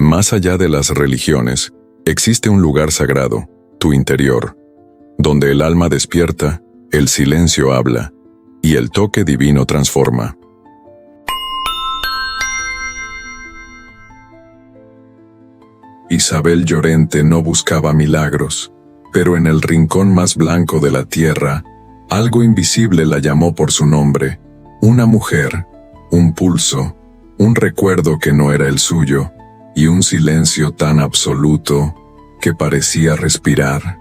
Más allá de las religiones, existe un lugar sagrado, tu interior, donde el alma despierta, el silencio habla, y el toque divino transforma. Isabel Llorente no buscaba milagros, pero en el rincón más blanco de la tierra, algo invisible la llamó por su nombre, una mujer, un pulso, un recuerdo que no era el suyo, y un silencio tan absoluto que parecía respirar.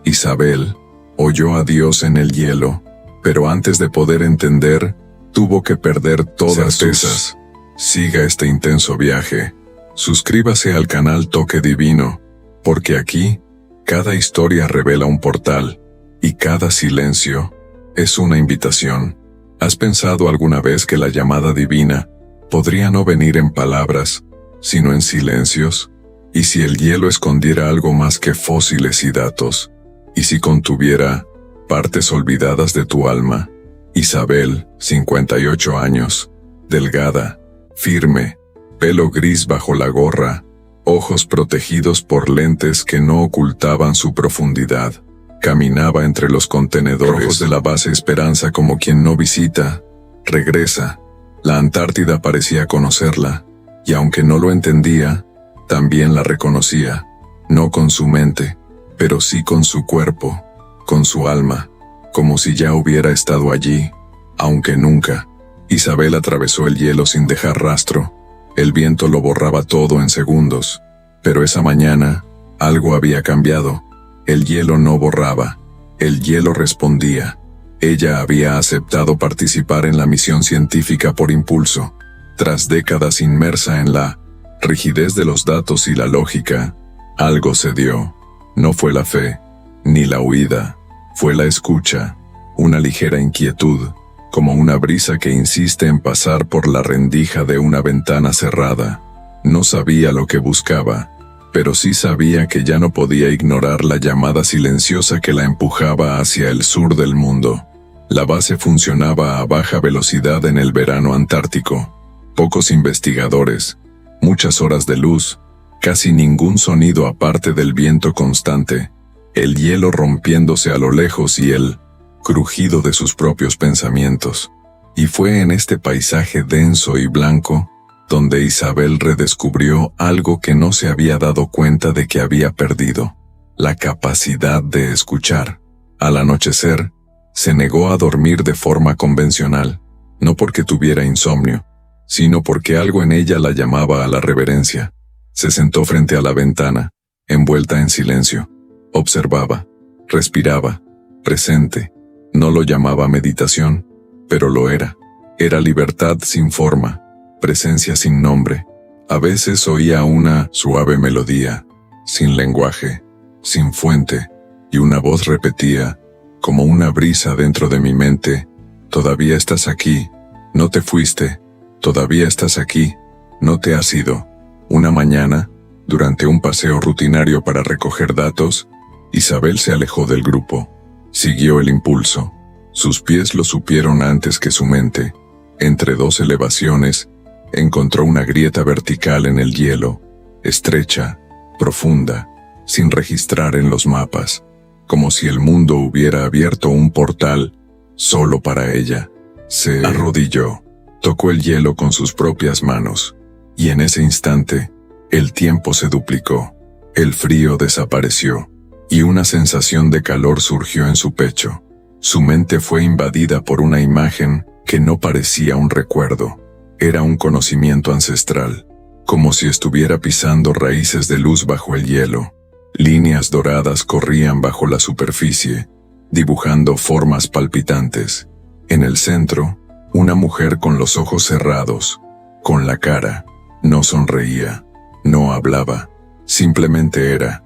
Isabel oyó a Dios en el hielo, pero antes de poder entender, tuvo que perder todas certezas. Siga este intenso viaje. Suscríbase al canal Toque Divino, porque aquí, cada historia revela un portal, y cada silencio es una invitación. ¿Has pensado alguna vez que la llamada divina podría no venir en palabras, sino en silencios? ¿Y si el hielo escondiera algo más que fósiles y datos? ¿Y si contuviera partes olvidadas de tu alma? Isabel, 58 años, delgada, firme, pelo gris bajo la gorra, ojos protegidos por lentes que no ocultaban su profundidad. Caminaba entre los contenedores de la base Esperanza como quien no visita, regresa. La Antártida parecía conocerla, y aunque no lo entendía, también la reconocía, no con su mente, pero sí con su cuerpo, con su alma, como si ya hubiera estado allí, aunque nunca. Isabel atravesó el hielo sin dejar rastro. El viento lo borraba todo en segundos, pero esa mañana, algo había cambiado. El hielo no borraba, el hielo respondía. Ella había aceptado participar en la misión científica por impulso. Tras décadas inmersa en la rigidez de los datos y la lógica, algo cedió. No fue la fe, ni la huida, fue la escucha, una ligera inquietud, como una brisa que insiste en pasar por la rendija de una ventana cerrada. No sabía lo que buscaba, pero sí sabía que ya no podía ignorar la llamada silenciosa que la empujaba hacia el sur del mundo. La base funcionaba a baja velocidad en el verano antártico. Pocos investigadores, muchas horas de luz, casi ningún sonido aparte del viento constante, el hielo rompiéndose a lo lejos y el crujido de sus propios pensamientos. Y fue en este paisaje denso y blanco donde Isabel redescubrió algo que no se había dado cuenta de que había perdido: la capacidad de escuchar. Al anochecer, se negó a dormir de forma convencional, no porque tuviera insomnio, sino porque algo en ella la llamaba a la reverencia. Se sentó frente a la ventana, envuelta en silencio. Observaba, respiraba, presente. No lo llamaba meditación, pero lo era. Era libertad sin forma, presencia sin nombre. A veces oía una suave melodía, sin lenguaje, sin fuente, y una voz repetía, como una brisa dentro de mi mente: todavía estás aquí, no te fuiste, todavía estás aquí, no te has ido. Una mañana, durante un paseo rutinario para recoger datos, Isabel se alejó del grupo. Siguió el impulso. Sus pies lo supieron antes que su mente. Entre dos elevaciones, encontró una grieta vertical en el hielo, estrecha, profunda, sin registrar en los mapas, como si el mundo hubiera abierto un portal solo para ella. Se arrodilló, tocó el hielo con sus propias manos, y en ese instante, el tiempo se duplicó, el frío desapareció, y una sensación de calor surgió en su pecho. Su mente fue invadida por una imagen que no parecía un recuerdo, era un conocimiento ancestral, como si estuviera pisando raíces de luz bajo el hielo. Líneas doradas corrían bajo la superficie, dibujando formas palpitantes. En el centro, una mujer con los ojos cerrados, con la cara, no sonreía, no hablaba, simplemente era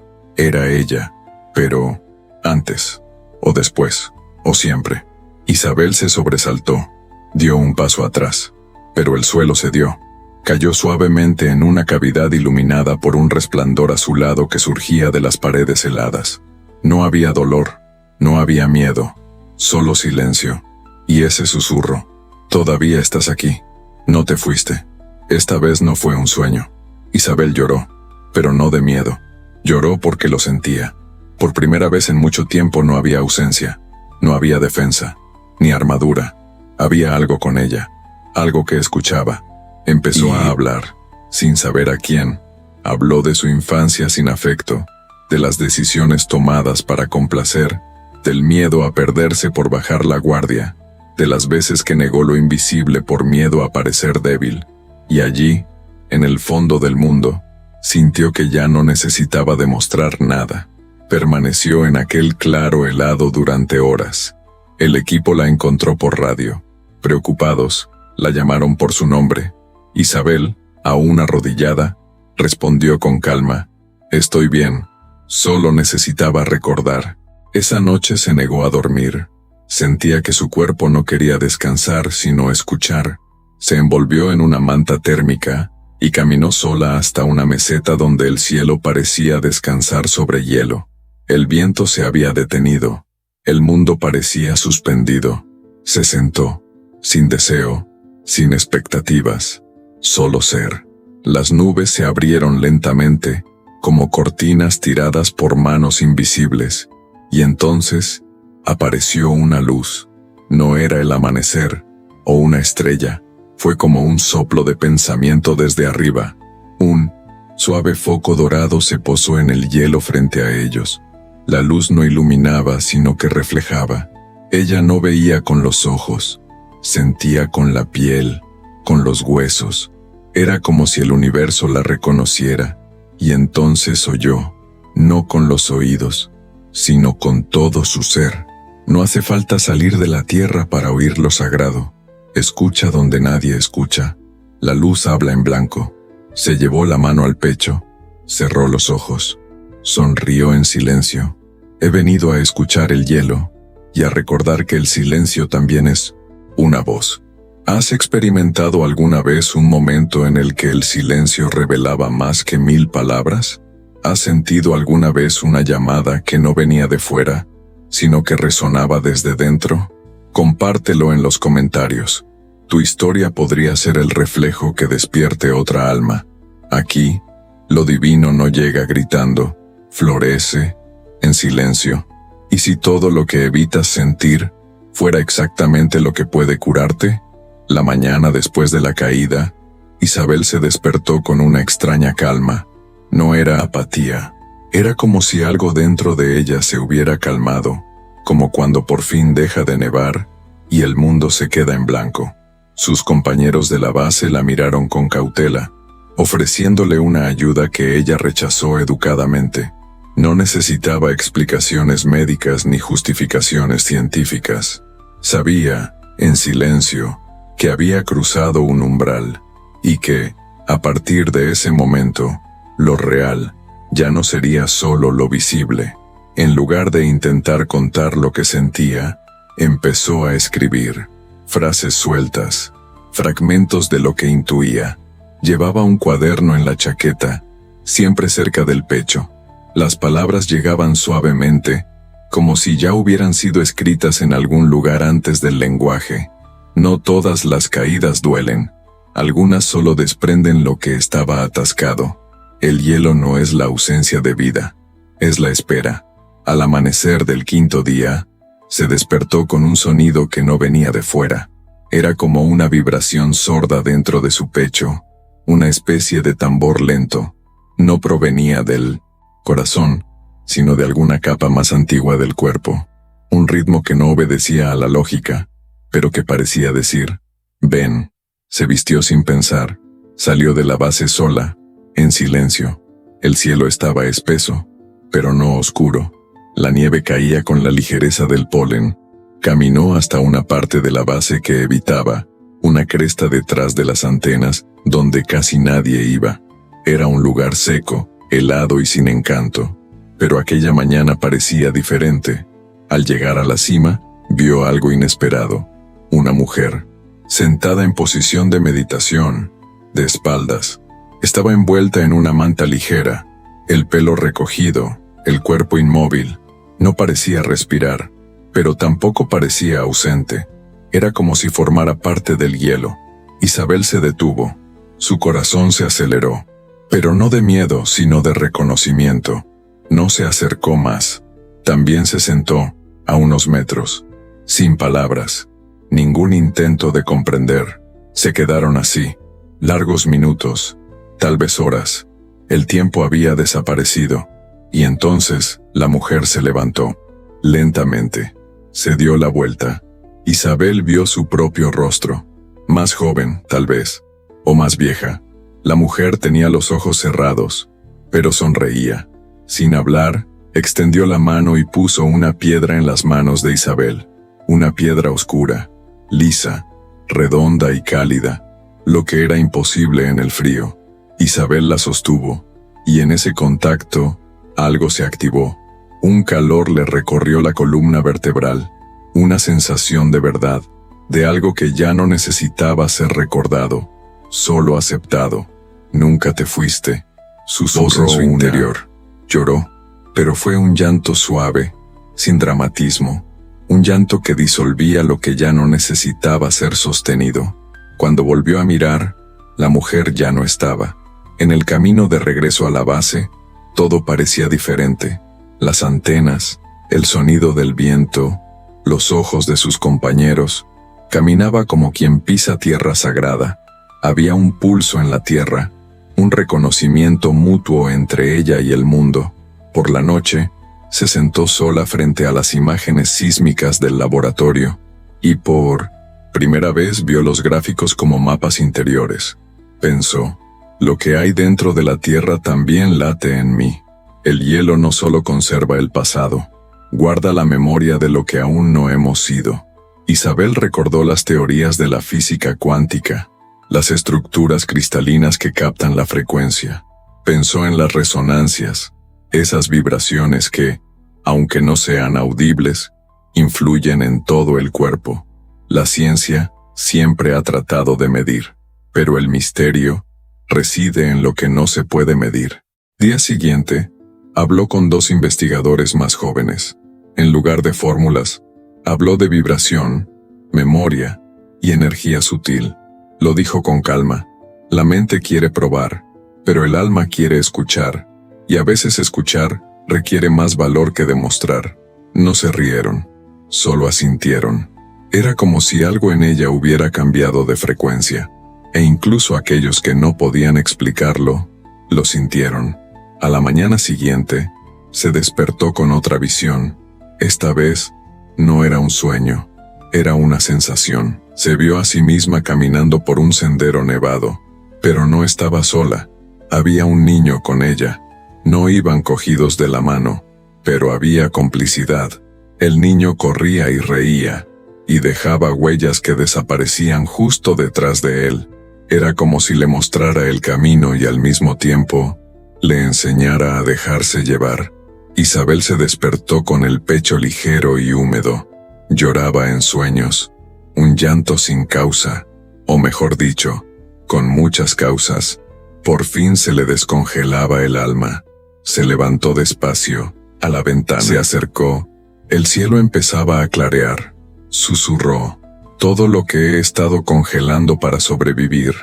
ella, pero antes, o después, o siempre. Isabel se sobresaltó, dio un paso atrás, pero el suelo cedió. Cayó suavemente en una cavidad iluminada por un resplandor azulado que surgía de las paredes heladas. No había dolor, no había miedo, solo silencio. Y ese susurro: todavía estás aquí, no te fuiste. Esta vez no fue un sueño. Isabel lloró, pero no de miedo. Lloró porque lo sentía. Por primera vez en mucho tiempo no había ausencia, no había defensa, ni armadura. Había algo con ella, algo que escuchaba. Empezó a hablar, sin saber a quién. Habló de su infancia sin afecto, de las decisiones tomadas para complacer, del miedo a perderse por bajar la guardia, de las veces que negó lo invisible por miedo a parecer débil. Y allí, en el fondo del mundo, sintió que ya no necesitaba demostrar nada. Permaneció en aquel claro helado durante horas. El equipo la encontró por radio. Preocupados, la llamaron por su nombre. Isabel, aún arrodillada, respondió con calma: «Estoy bien, solo necesitaba recordar». Esa noche se negó a dormir. Sentía que su cuerpo no quería descansar sino escuchar. Se envolvió en una manta térmica y caminó sola hasta una meseta donde el cielo parecía descansar sobre hielo. El viento se había detenido. El mundo parecía suspendido. Se sentó, sin deseo, sin expectativas, solo ser. Las nubes se abrieron lentamente, como cortinas tiradas por manos invisibles, y entonces apareció una luz. No era el amanecer o una estrella, fue como un soplo de pensamiento desde arriba. Un suave foco dorado se posó en el hielo frente a ellos. La luz no iluminaba sino que reflejaba. Ella no veía con los ojos, sentía con la piel, con los huesos. Era como si el universo la reconociera, y entonces oyó, no con los oídos, sino con todo su ser. No hace falta salir de la tierra para oír lo sagrado. Escucha donde nadie escucha. La luz habla en blanco. Se llevó la mano al pecho, cerró los ojos, sonrió en silencio. He venido a escuchar el hielo y a recordar que el silencio también es una voz. ¿Has experimentado alguna vez un momento en el que el silencio revelaba más que 1000 palabras? ¿Has sentido alguna vez una llamada que no venía de fuera, sino que resonaba desde dentro? Compártelo en los comentarios. Tu historia podría ser el reflejo que despierte otra alma. Aquí, lo divino no llega gritando, florece en silencio. ¿Y si todo lo que evitas sentir fuera exactamente lo que puede curarte? La mañana después de la caída, Isabel se despertó con una extraña calma. No era apatía, era como si algo dentro de ella se hubiera calmado, como cuando por fin deja de nevar y el mundo se queda en blanco. Sus compañeros de la base la miraron con cautela, ofreciéndole una ayuda que ella rechazó educadamente. No necesitaba explicaciones médicas ni justificaciones científicas. Sabía, en silencio, que había cruzado un umbral, y que, a partir de ese momento, lo real ya no sería solo lo visible. En lugar de intentar contar lo que sentía, empezó a escribir frases sueltas, fragmentos de lo que intuía. Llevaba un cuaderno en la chaqueta, siempre cerca del pecho. Las palabras llegaban suavemente, como si ya hubieran sido escritas en algún lugar antes del lenguaje. No todas las caídas duelen, algunas solo desprenden lo que estaba atascado. El hielo no es la ausencia de vida, es la espera. Al amanecer del 5.º día, se despertó con un sonido que no venía de fuera. Era como una vibración sorda dentro de su pecho, una especie de tambor lento. No provenía del corazón, sino de alguna capa más antigua del cuerpo. Un ritmo que no obedecía a la lógica, pero que parecía decir, ven. Se vistió sin pensar, salió de la base sola, en silencio. El cielo estaba espeso, pero no oscuro. La nieve caía con la ligereza del polen. Caminó hasta una parte de la base que evitaba, una cresta detrás de las antenas, donde casi nadie iba. Era un lugar seco, helado y sin encanto. Pero aquella mañana parecía diferente. Al llegar a la cima, vio algo inesperado. Una mujer, sentada en posición de meditación, de espaldas. Estaba envuelta en una manta ligera, el pelo recogido, el cuerpo inmóvil. No parecía respirar, pero tampoco parecía ausente. Era como si formara parte del hielo. Isabel se detuvo. Su corazón se aceleró, pero no de miedo, sino de reconocimiento. No se acercó más. También se sentó, a unos metros, sin palabras, ningún intento de comprender. Se quedaron así, largos minutos, tal vez horas. El tiempo había desaparecido, y entonces la mujer se levantó. Lentamente, se dio la vuelta. Isabel vio su propio rostro, más joven, tal vez, o más vieja. La mujer tenía los ojos cerrados, pero sonreía. Sin hablar, extendió la mano y puso una piedra en las manos de Isabel. Una piedra oscura, lisa, redonda y cálida, lo que era imposible en el frío. Isabel la sostuvo, y en ese contacto, algo se activó. Un calor le recorrió la columna vertebral, una sensación de verdad, de algo que ya no necesitaba ser recordado, solo aceptado. Nunca te fuiste, susurró en su interior. Lloró, pero fue un llanto suave, sin dramatismo, un llanto que disolvía lo que ya no necesitaba ser sostenido. Cuando volvió a mirar, la mujer ya no estaba. En el camino de regreso a la base, todo parecía diferente. Las antenas, el sonido del viento, los ojos de sus compañeros. Caminaba como quien pisa tierra sagrada. Había un pulso en la tierra, un reconocimiento mutuo entre ella y el mundo. Por la noche, se sentó sola frente a las imágenes sísmicas del laboratorio, y por primera vez vio los gráficos como mapas interiores. Pensó, lo que hay dentro de la Tierra también late en mí. El hielo no solo conserva el pasado, guarda la memoria de lo que aún no hemos sido. Isabel recordó las teorías de la física cuántica, las estructuras cristalinas que captan la frecuencia. Pensó en las resonancias, esas vibraciones que, aunque no sean audibles, influyen en todo el cuerpo. La ciencia siempre ha tratado de medir, pero el misterio reside en lo que no se puede medir. Día siguiente, habló con 2 investigadores más jóvenes. En lugar de fórmulas, habló de vibración, memoria y energía sutil. Lo dijo con calma. La mente quiere probar, pero el alma quiere escuchar, y a veces escuchar requiere más valor que demostrar. No se rieron, solo asintieron. Era como si algo en ella hubiera cambiado de frecuencia, e incluso aquellos que no podían explicarlo, lo sintieron. A la mañana siguiente, se despertó con otra visión. Esta vez, no era un sueño, era una sensación. Se vio a sí misma caminando por un sendero nevado, pero no estaba sola. Había un niño con ella. No iban cogidos de la mano, pero había complicidad. El niño corría y reía, y dejaba huellas que desaparecían justo detrás de él. Era como si le mostrara el camino y al mismo tiempo, le enseñara a dejarse llevar. Isabel se despertó con el pecho ligero y húmedo. Lloraba en sueños, un llanto sin causa, o mejor dicho, con muchas causas. Por fin se le descongelaba el alma. Se levantó despacio, a la ventana. Se acercó. El cielo empezaba a clarear. Susurró, todo lo que he estado congelando para sobrevivir,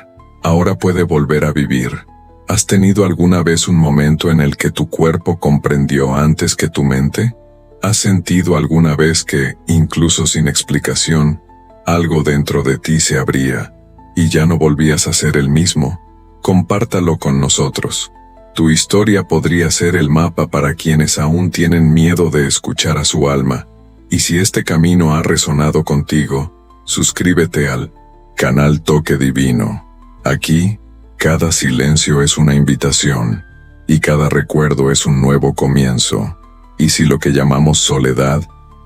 ahora puede volver a vivir. ¿Has tenido alguna vez un momento en el que tu cuerpo comprendió antes que tu mente? ¿Has sentido alguna vez que, incluso sin explicación, algo dentro de ti se abría, y ya no volvías a ser el mismo? Compártalo con nosotros. Tu historia podría ser el mapa para quienes aún tienen miedo de escuchar a su alma. Y si este camino ha resonado contigo, suscríbete al canal Toque Divino. Aquí, cada silencio es una invitación, y cada recuerdo es un nuevo comienzo. Y si lo que llamamos soledad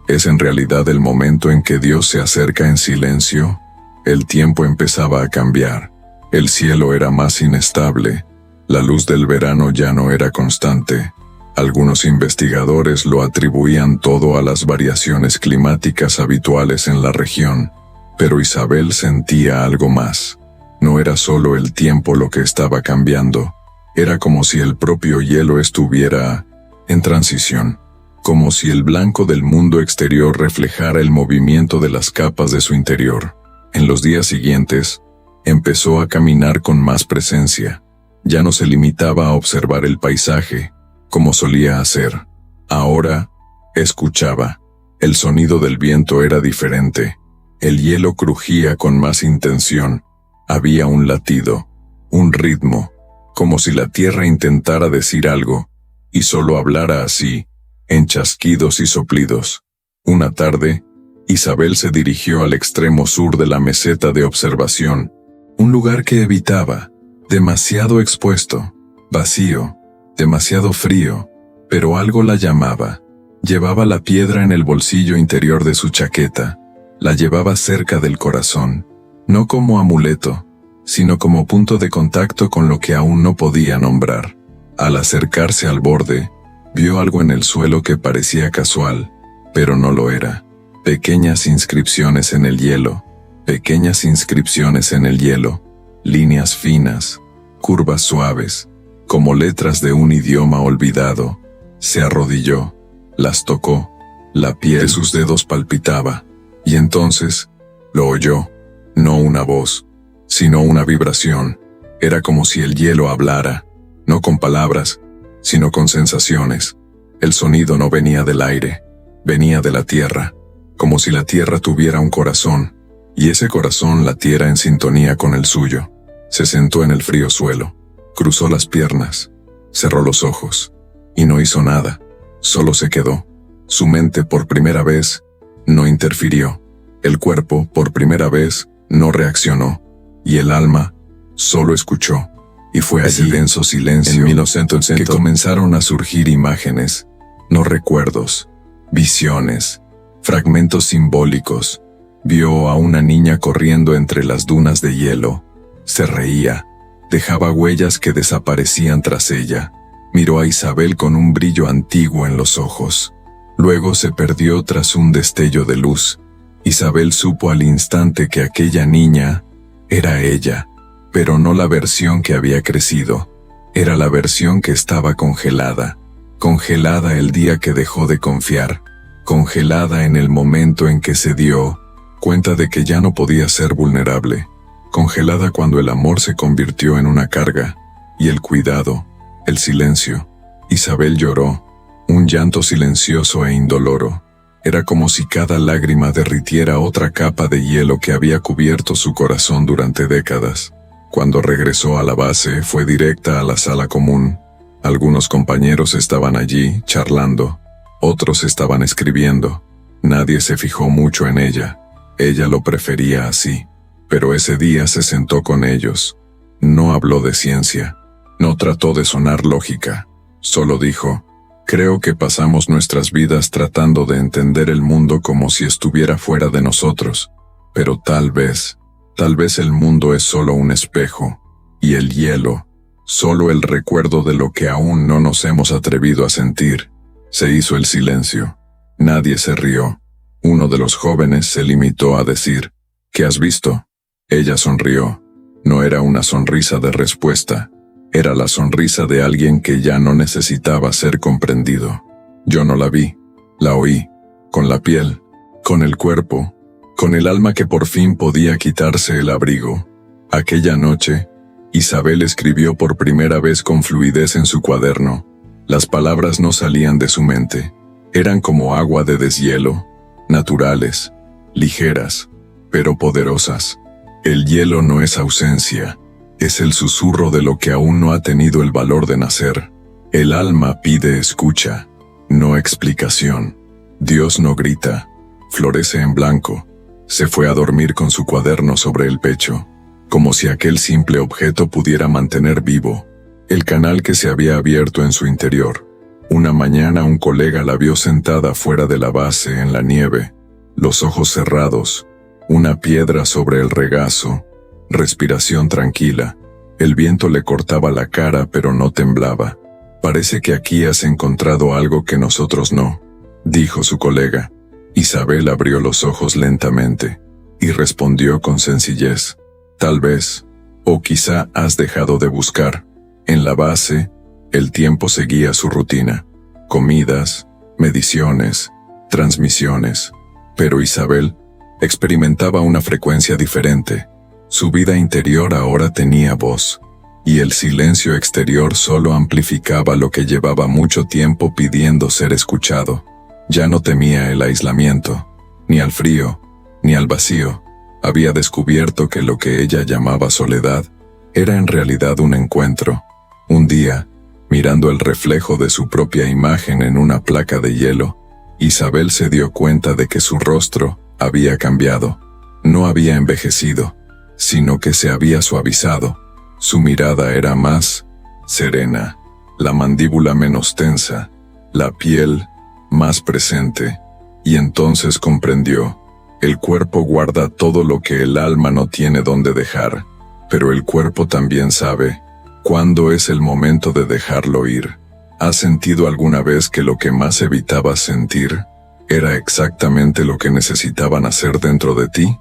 es en realidad el momento en que Dios se acerca en silencio, el tiempo empezaba a cambiar. El cielo era más inestable. La luz del verano ya no era constante. Algunos investigadores lo atribuían todo a las variaciones climáticas habituales en la región, pero Isabel sentía algo más. No era solo el tiempo lo que estaba cambiando, era como si el propio hielo estuviera en transición, como si el blanco del mundo exterior reflejara el movimiento de las capas de su interior. En los días siguientes, Empezó a caminar con más presencia. Ya no se limitaba a observar el paisaje, como solía hacer. Ahora, escuchaba. El sonido del viento era diferente. El hielo crujía con más intención. Había un latido, un ritmo, como si la tierra intentara decir algo, y solo hablara así, en chasquidos y soplidos. Una tarde, Isabel se dirigió al extremo sur de la meseta de observación, un lugar que evitaba, demasiado expuesto, vacío, demasiado frío, pero algo la llamaba. Llevaba la piedra en el bolsillo interior de su chaqueta, la llevaba cerca del corazón, no como amuleto, sino como punto de contacto con lo que aún no podía nombrar. Al acercarse al borde, vio algo en el suelo que parecía casual, pero no lo era. Pequeñas inscripciones en el hielo, pequeñas inscripciones en el hielo, líneas finas, curvas suaves, como letras de un idioma olvidado. Se arrodilló, las tocó, la piel de sus dedos palpitaba, y entonces lo oyó, no una voz, sino una vibración. Era como si el hielo hablara, no con palabras, sino con sensaciones. El sonido no venía del aire, venía de la tierra, como si la tierra tuviera un corazón, y ese corazón latiera en sintonía con el suyo. Se sentó en el frío suelo, cruzó las piernas, cerró los ojos, y no hizo nada, solo se quedó. Su mente por primera vez no interfirió, el cuerpo por primera vez no reaccionó, y el alma solo escuchó. Y fue allí, denso silencio, que comenzaron a surgir imágenes, no recuerdos, visiones, fragmentos simbólicos. Vio a una niña corriendo entre las dunas de hielo. Se reía, dejaba huellas que desaparecían tras ella. Miró a Isabel con un brillo antiguo en los ojos. Luego se perdió tras un destello de luz. Isabel supo al instante que aquella niña era ella, pero no la versión que había crecido. Era la versión que estaba congelada. Congelada el día que dejó de confiar. Congelada en el momento en que se dio cuenta de que ya no podía ser vulnerable. Congelada cuando el amor se convirtió en una carga, y el cuidado, el silencio. Isabel lloró, un llanto silencioso e indoloro. Era como si cada lágrima derritiera otra capa de hielo que había cubierto su corazón durante décadas. Cuando regresó a la base, fue directa a la sala común. Algunos compañeros estaban allí, charlando. Otros estaban escribiendo. Nadie se fijó mucho en ella. Ella lo prefería así. Pero ese día se sentó con ellos. No habló de ciencia. No trató de sonar lógica. Solo dijo: creo que pasamos nuestras vidas tratando de entender el mundo como si estuviera fuera de nosotros. Pero tal vez el mundo es solo un espejo. Y el hielo, solo el recuerdo de lo que aún no nos hemos atrevido a sentir. Se hizo el silencio. Nadie se rió. Uno de los jóvenes se limitó a decir: ¿qué has visto? Ella sonrió. No era una sonrisa de respuesta. Era la sonrisa de alguien que ya no necesitaba ser comprendido. Yo no la vi. La oí. Con la piel. Con el cuerpo. Con el alma que por fin podía quitarse el abrigo. Aquella noche, Isabel escribió por primera vez con fluidez en su cuaderno. Las palabras no salían de su mente. Eran como agua de deshielo. Naturales. Ligeras. Pero poderosas. El hielo no es ausencia. Es el susurro de lo que aún no ha tenido el valor de nacer. El alma pide escucha, no explicación. Dios no grita, florece en blanco. Se fue a dormir con su cuaderno sobre el pecho, como si aquel simple objeto pudiera mantener vivo el canal que se había abierto en su interior. Una mañana un colega la vio sentada fuera de la base en la nieve, los ojos cerrados, una piedra sobre el regazo, respiración tranquila. El viento le cortaba la cara pero no temblaba. Parece que aquí has encontrado algo que nosotros no, dijo su colega. Isabel abrió los ojos lentamente y respondió con sencillez: tal vez, o quizá has dejado de buscar. En la base, el tiempo seguía su rutina. Comidas, mediciones, transmisiones. Pero Isabel experimentaba una frecuencia diferente. Su vida interior ahora tenía voz, y el silencio exterior solo amplificaba lo que llevaba mucho tiempo pidiendo ser escuchado. Ya no temía el aislamiento, ni al frío, ni al vacío. Había descubierto que lo que ella llamaba soledad era en realidad un encuentro. Un día, mirando el reflejo de su propia imagen en una placa de hielo, Isabel se dio cuenta de que su rostro había cambiado. No había envejecido, sino que se había suavizado. Su mirada era más serena, la mandíbula menos tensa, la piel más presente, y entonces comprendió: el cuerpo guarda todo lo que el alma no tiene donde dejar, pero el cuerpo también sabe cuándo es el momento de dejarlo ir. ¿Has sentido alguna vez que lo que más evitabas sentir era exactamente lo que necesitaban hacer dentro de ti?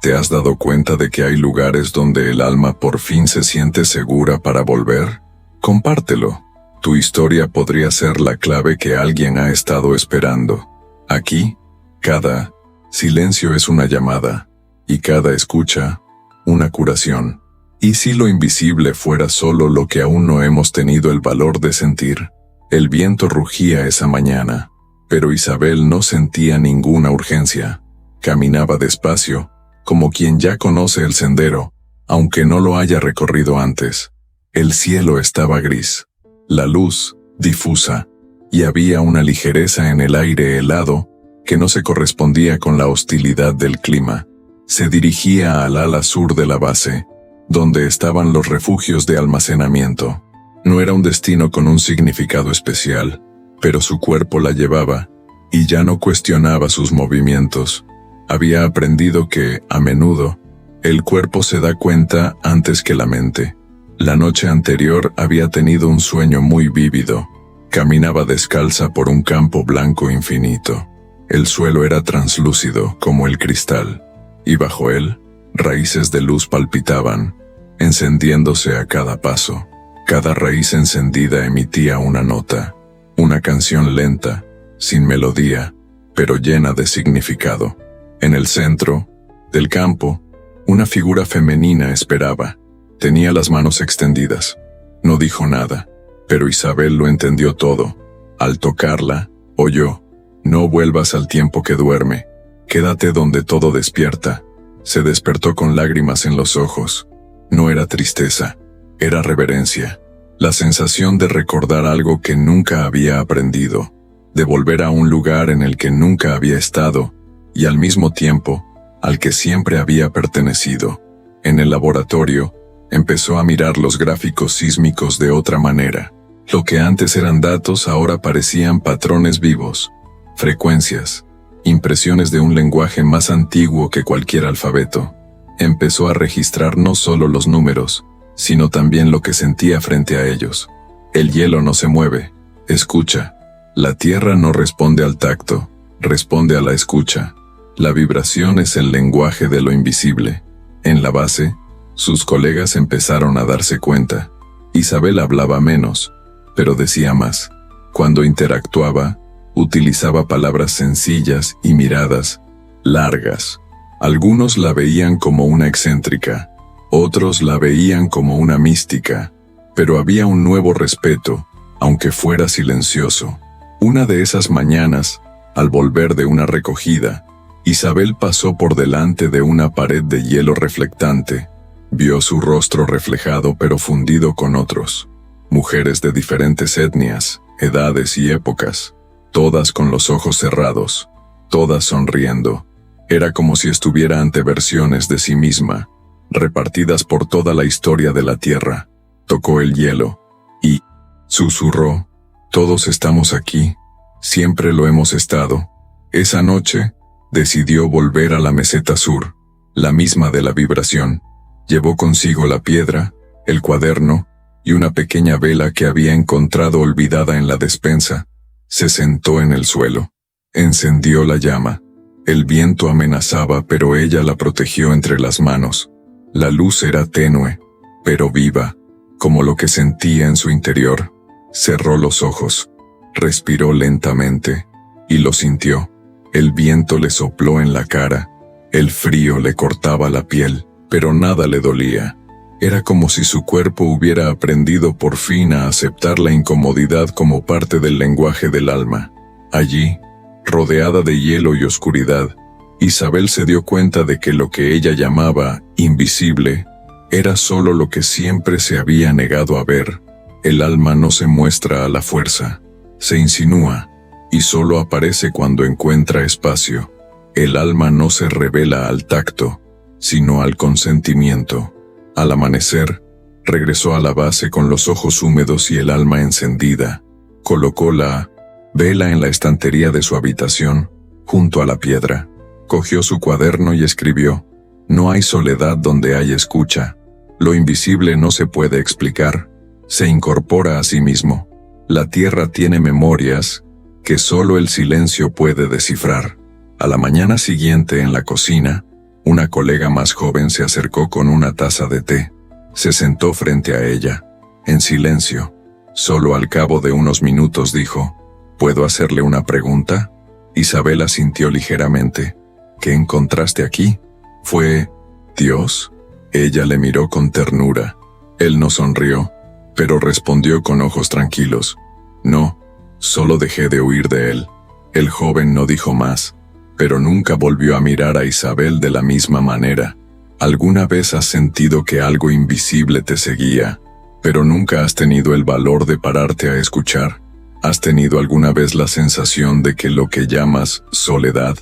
¿Te has dado cuenta de que hay lugares donde el alma por fin se siente segura para volver? Compártelo. Tu historia podría ser la clave que alguien ha estado esperando. Aquí, cada silencio es una llamada, y cada escucha, una curación. ¿Y si lo invisible fuera solo lo que aún no hemos tenido el valor de sentir? El viento rugía esa mañana, pero Isabel no sentía ninguna urgencia. Caminaba despacio, como quien ya conoce el sendero, aunque no lo haya recorrido antes. El cielo estaba gris, la luz difusa, y había una ligereza en el aire helado que no se correspondía con la hostilidad del clima. Se dirigía al ala sur de la base, donde estaban los refugios de almacenamiento. No era un destino con un significado especial, pero su cuerpo la llevaba, y ya no cuestionaba sus movimientos. Había aprendido que, a menudo, el cuerpo se da cuenta antes que la mente. La noche anterior había tenido un sueño muy vívido. Caminaba descalza por un campo blanco infinito. El suelo era translúcido como el cristal, y bajo él, raíces de luz palpitaban, encendiéndose a cada paso. Cada raíz encendida emitía una nota, una canción lenta, sin melodía, pero llena de significado. En el centro del campo, una figura femenina esperaba. Tenía las manos extendidas. No dijo nada, pero Isabel lo entendió todo. Al tocarla, oyó: no vuelvas al tiempo que duerme, quédate donde todo despierta. Se despertó con lágrimas en los ojos. No era tristeza, era reverencia. La sensación de recordar algo que nunca había aprendido, de volver a un lugar en el que nunca había estado, y al mismo tiempo, al que siempre había pertenecido. En el laboratorio, empezó a mirar los gráficos sísmicos de otra manera. Lo que antes eran datos ahora parecían patrones vivos, frecuencias, impresiones de un lenguaje más antiguo que cualquier alfabeto. Empezó a registrar no solo los números, sino también lo que sentía frente a ellos. El hielo no se mueve, escucha. La tierra no responde al tacto, responde a la escucha. La vibración es el lenguaje de lo invisible. En la base, sus colegas empezaron a darse cuenta. Isabel hablaba menos, pero decía más. Cuando interactuaba, utilizaba palabras sencillas y miradas largas. Algunos la veían como una excéntrica, otros la veían como una mística, pero había un nuevo respeto, aunque fuera silencioso. Una de esas mañanas, al volver de una recogida, Isabel pasó por delante de una pared de hielo reflectante. Vio su rostro reflejado pero fundido con otros. Mujeres de diferentes etnias, edades y épocas, todas con los ojos cerrados, todas sonriendo. Era como si estuviera ante versiones de sí misma, repartidas por toda la historia de la Tierra. Tocó el hielo y susurró: todos estamos aquí, siempre lo hemos estado. Esa noche, decidió volver a la meseta sur, la misma de la vibración. Llevó consigo la piedra, el cuaderno y una pequeña vela que había encontrado olvidada en la despensa. Se sentó en el suelo. Encendió la llama. El viento amenazaba, pero ella la protegió entre las manos. La luz era tenue, pero viva, como lo que sentía en su interior. Cerró los ojos, respiró lentamente, y lo sintió. El viento le sopló en la cara, el frío le cortaba la piel. pero nada le dolía. Era como si su cuerpo hubiera aprendido por fin a aceptar la incomodidad como parte del lenguaje del alma. Allí, rodeada de hielo y oscuridad, Isabel se dio cuenta de que lo que ella llamaba invisible era solo lo que siempre se había negado a ver. El alma no se muestra a la fuerza, se insinúa, y solo aparece cuando encuentra espacio. El alma no se revela al tacto, sino al consentimiento. Al amanecer, regresó a la base con los ojos húmedos y el alma encendida. Colocó la vela en la estantería de su habitación, junto a la piedra. Cogió su cuaderno y escribió: no hay soledad donde hay escucha. Lo invisible no se puede explicar, se incorpora a sí mismo. La tierra tiene memorias que solo el silencio puede descifrar. A la mañana siguiente, en la cocina, una colega más joven se acercó con una taza de té. Se sentó frente a ella, en silencio. Solo al cabo de unos minutos dijo: ¿puedo hacerle una pregunta? Isabel asintió ligeramente. ¿Qué encontraste aquí? ¿Fue Dios? Ella le miró con ternura. Él no sonrió, pero respondió con ojos tranquilos: no, solo dejé de huir de él. El joven no dijo más, pero nunca volvió a mirar a Isabel de la misma manera. ¿Alguna vez has sentido que algo invisible te seguía, pero nunca has tenido el valor de pararte a escuchar? ¿Has tenido alguna vez la sensación de que lo que llamas soledad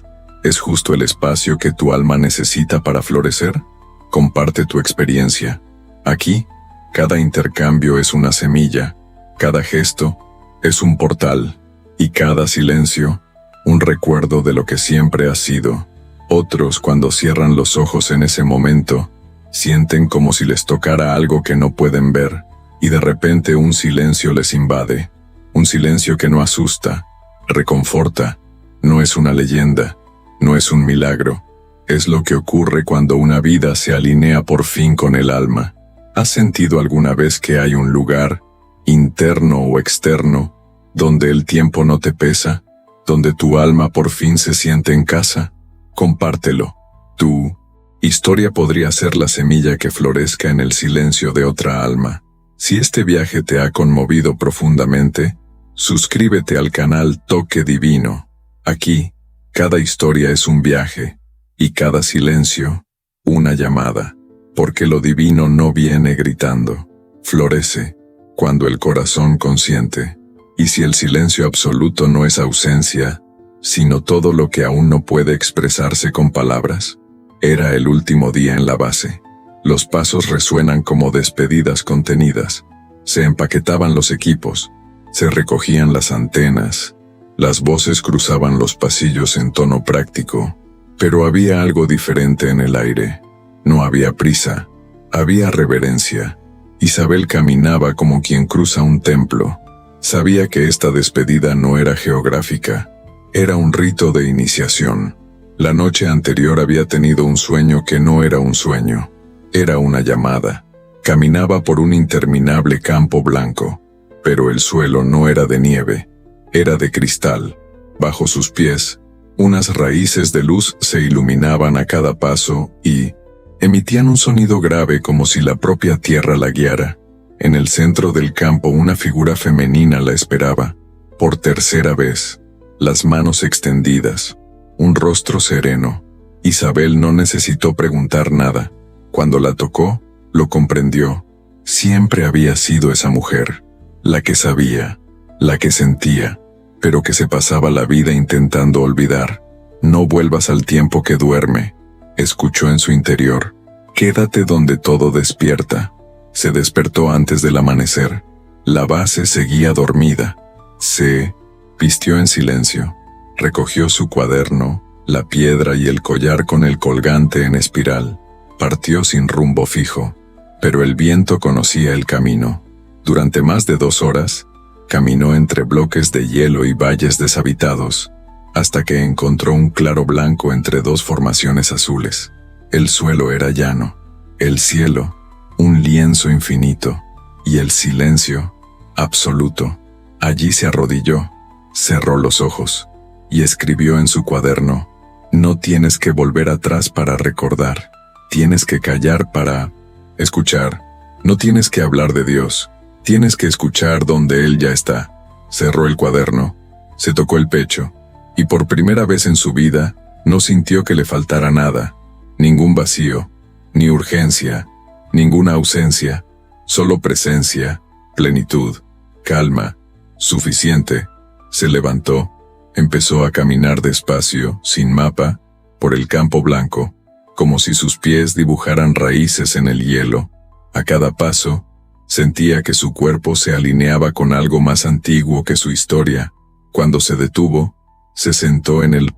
es justo el espacio que tu alma necesita para florecer? Comparte tu experiencia. Aquí, cada intercambio es una semilla, cada gesto es un portal, y cada silencio, un recuerdo de lo que siempre has sido. Otros, cuando cierran los ojos en ese momento, sienten como si les tocara algo que no pueden ver, y de repente un silencio les invade. Un silencio que no asusta, reconforta, no es una leyenda, no es un milagro. Es lo que ocurre cuando una vida se alinea por fin con el alma. ¿Has sentido alguna vez que hay un lugar, interno o externo, donde el tiempo no te pesa, donde tu alma por fin se siente en casa? Compártelo. Tu historia podría ser la semilla que florezca en el silencio de otra alma. Si este viaje te ha conmovido profundamente, suscríbete al canal Toque Divino. Aquí, cada historia es un viaje, y cada silencio, una llamada, porque lo divino no viene gritando, florece cuando el corazón consiente. Y si el silencio absoluto no es ausencia, sino todo lo que aún no puede expresarse con palabras. Era el último día en la base. Los pasos resuenan como despedidas contenidas. Se empaquetaban los equipos, se recogían las antenas, las voces cruzaban los pasillos en tono práctico. Pero había algo diferente en el aire. No había prisa, había reverencia. Isabel caminaba como quien cruza un templo. Sabía que esta despedida no era geográfica, era un rito de iniciación. La noche anterior había tenido un sueño que no era un sueño, era una llamada. Caminaba por un interminable campo blanco, pero el suelo no era de nieve, era de cristal. Bajo sus pies, unas raíces de luz se iluminaban a cada paso y emitían un sonido grave como si la propia tierra la guiara. En el centro del campo una figura femenina la esperaba, por tercera vez, las manos extendidas, un rostro sereno. Isabel no necesitó preguntar nada. Cuando la tocó, lo comprendió. Siempre había sido esa mujer, la que sabía, la que sentía, pero que se pasaba la vida intentando olvidar. No vuelvas al tiempo que duerme, escuchó en su interior. Quédate donde todo despierta. Se despertó antes del amanecer. La base seguía dormida. Se vistió en silencio. Recogió su cuaderno, la piedra y el collar con el colgante en espiral. Partió sin rumbo fijo, pero el viento conocía el camino. Durante más de 2 horas, caminó entre bloques de hielo y valles deshabitados, hasta que encontró un claro blanco entre 2 formaciones azules. El suelo era llano, el cielo, un lienzo infinito, y el silencio, absoluto. Allí se arrodilló, cerró los ojos, y escribió en su cuaderno: no tienes que volver atrás para recordar. Tienes que callar para escuchar. No tienes que hablar de Dios. Tienes que escuchar donde Él ya está. Cerró el cuaderno, se tocó el pecho, y por primera vez en su vida, no sintió que le faltara nada. Ningún vacío, ni urgencia, ninguna ausencia, solo presencia, plenitud, calma, suficiente. Se levantó, empezó a caminar despacio, sin mapa, por el campo blanco, como si sus pies dibujaran raíces en el hielo. A cada paso, sentía que su cuerpo se alineaba con algo más antiguo que su historia. Cuando se detuvo, se sentó en el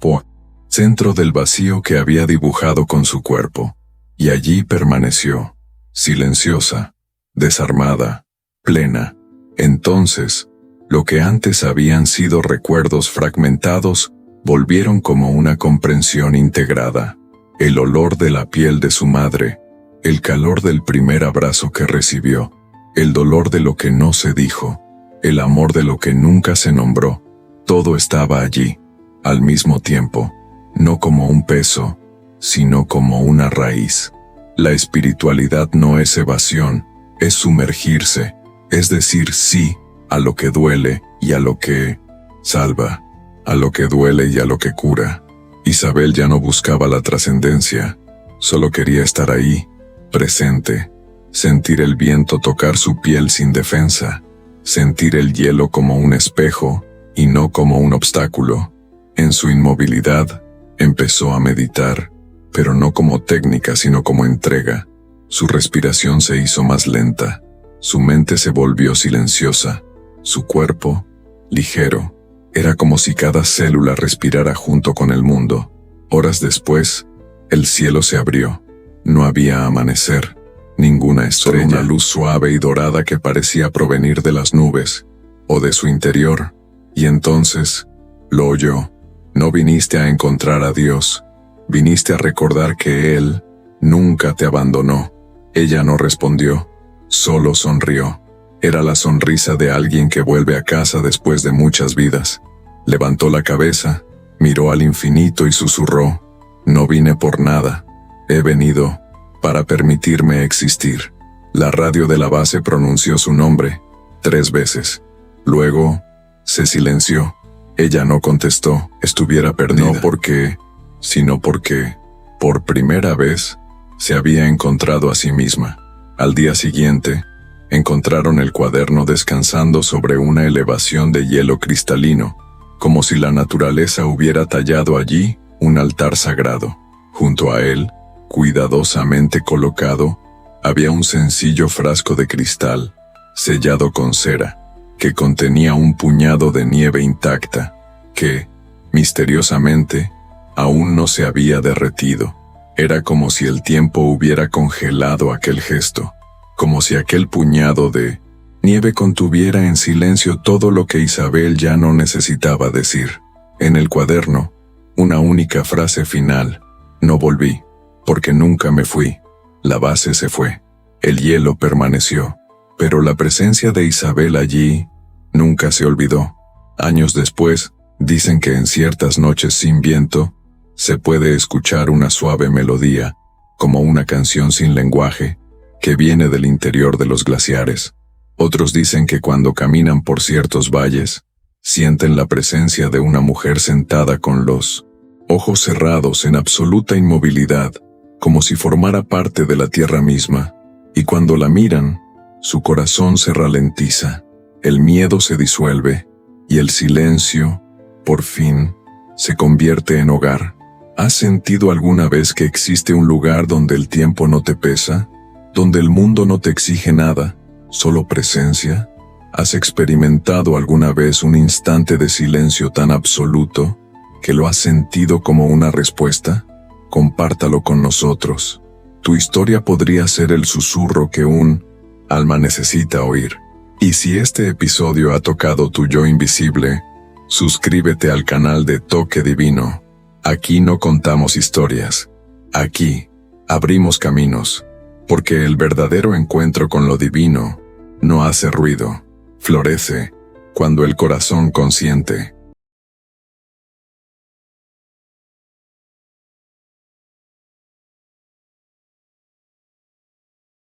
centro del vacío que había dibujado con su cuerpo, y allí permaneció, silenciosa, desarmada, plena. Entonces, lo que antes habían sido recuerdos fragmentados, volvieron como una comprensión integrada. El olor de la piel de su madre, el calor del primer abrazo que recibió, el dolor de lo que no se dijo, el amor de lo que nunca se nombró, todo estaba allí, al mismo tiempo, no como un peso, sino como una raíz. La espiritualidad no es evasión, es sumergirse, es decir sí a lo que duele y a lo que salva, a lo que duele y a lo que cura. Isabel ya no buscaba la trascendencia, solo quería estar ahí, presente, sentir el viento tocar su piel sin defensa, sentir el hielo como un espejo y no como un obstáculo. En su inmovilidad, empezó a meditar, pero no como técnica sino como entrega. Su respiración se hizo más lenta, su mente se volvió silenciosa, su cuerpo, ligero. Era como si cada célula respirara junto con el mundo. Horas después, el cielo se abrió. No había amanecer, ninguna estrella, solo una luz suave y dorada que parecía provenir de las nubes, o de su interior. Y entonces, lo oyó. No viniste a encontrar a Dios, viniste a recordar que Él nunca te abandonó. Ella no respondió, solo sonrió. Era la sonrisa de alguien que vuelve a casa después de muchas vidas. Levantó la cabeza, miró al infinito y susurró, no vine por nada, he venido para permitirme existir. La radio de la base pronunció su nombre 3 veces. Luego, se silenció. Ella no contestó, estuviera perdida. No porque, sino porque, por primera vez, se había encontrado a sí misma. Al día siguiente, encontraron el cuaderno descansando sobre una elevación de hielo cristalino, como si la naturaleza hubiera tallado allí un altar sagrado. Junto a él, cuidadosamente colocado, había un sencillo frasco de cristal, sellado con cera, que contenía un puñado de nieve intacta, que, misteriosamente, aún no se había derretido. Era como si el tiempo hubiera congelado aquel gesto, como si aquel puñado de nieve contuviera en silencio todo lo que Isabel ya no necesitaba decir. En el cuaderno, una única frase final: no volví, porque nunca me fui. La base se fue, el hielo permaneció, pero la presencia de Isabel allí nunca se olvidó. Años después, dicen que en ciertas noches sin viento, se puede escuchar una suave melodía, como una canción sin lenguaje, que viene del interior de los glaciares. Otros dicen que cuando caminan por ciertos valles, sienten la presencia de una mujer sentada con los ojos cerrados en absoluta inmovilidad, como si formara parte de la tierra misma, y cuando la miran, su corazón se ralentiza, el miedo se disuelve, y el silencio, por fin, se convierte en hogar. ¿Has sentido alguna vez que existe un lugar donde el tiempo no te pesa? ¿Donde el mundo no te exige nada, solo presencia? ¿Has experimentado alguna vez un instante de silencio tan absoluto que lo has sentido como una respuesta? Compártalo con nosotros. Tu historia podría ser el susurro que un alma necesita oír. Y si este episodio ha tocado tu yo invisible, suscríbete al canal de Toque Divino. Aquí no contamos historias. Aquí abrimos caminos. Porque el verdadero encuentro con lo divino no hace ruido, florece cuando el corazón consiente.